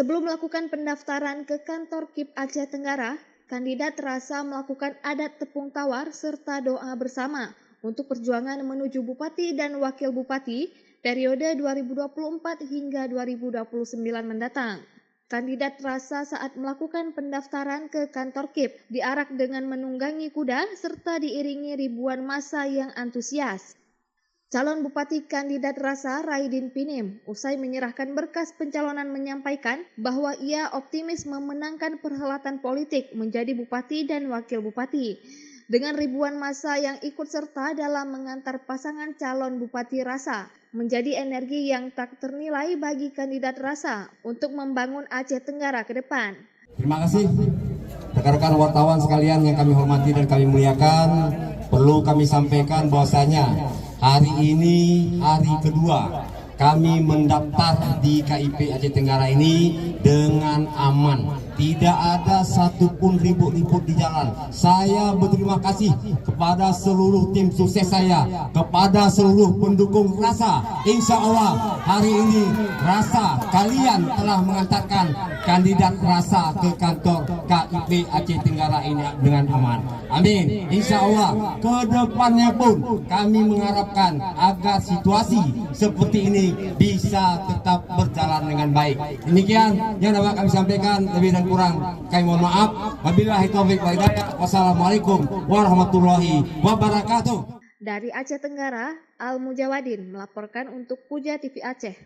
Sebelum melakukan pendaftaran ke kantor KIP Aceh Tenggara, kandidat Rasa melakukan adat tepung tawar serta doa bersama untuk perjuangan menuju Bupati dan Wakil Bupati periode 2024 hingga 2029 mendatang. Kandidat Rasa saat melakukan pendaftaran ke kantor KIP diarak dengan menunggangi kuda serta diiringi ribuan massa yang antusias. Calon Bupati kandidat Rasa Raidin Pinim usai menyerahkan berkas pencalonan menyampaikan bahwa ia optimis memenangkan perhelatan politik menjadi Bupati dan Wakil Bupati. Dengan ribuan massa yang ikut serta dalam mengantar pasangan calon Bupati Rasa menjadi energi yang tak ternilai bagi kandidat Rasa untuk membangun Aceh Tenggara ke depan. Terima kasih rekan-rekan wartawan sekalian yang kami hormati dan kami muliakan. Perlu kami sampaikan bahwasanya hari ini hari kedua kami mendaftar di KIP Aceh Tenggara ini dengan aman. Tidak ada satupun ribut-ribut di jalan. Saya berterima kasih kepada seluruh tim sukses saya, kepada seluruh pendukung Rasa. Insya Allah hari ini Rasa kalian telah mengantarkan kandidat Rasa ke kantor KIP Aceh Tenggara ini dengan aman. Amin. Insya Allah kedepannya pun kami mengharapkan agar situasi seperti ini bisa tetap berjalan dengan baik. Demikian yang dapat kami sampaikan, lebih dan kurang kami mohon maaf. Wabillahi taufiq wal hidayah. Wassalamualaikum warahmatullahi wabarakatuh. Dari Aceh Tenggara, Al Mujawadin melaporkan untuk Puja TV Aceh.